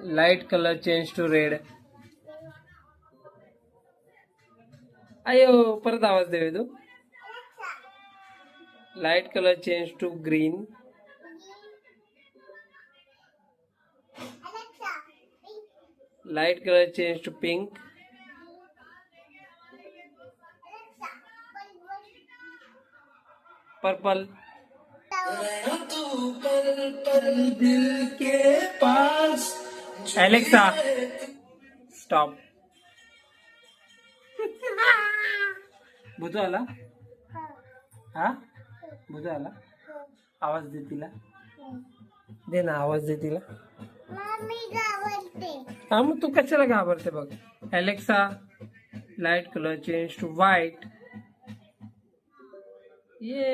Light colour change to red. अयो परत आवाज दे तू. Light colour change to green. Light colour change to pink. Purple. दिल के पास. Alexa stop. भूतो आला. हा भूतो आला. आवाज दे तिला. दे ना आवाज दे तिला. हा मग तू कशाला घाबरते बघ. Alexa light colour change to white. ये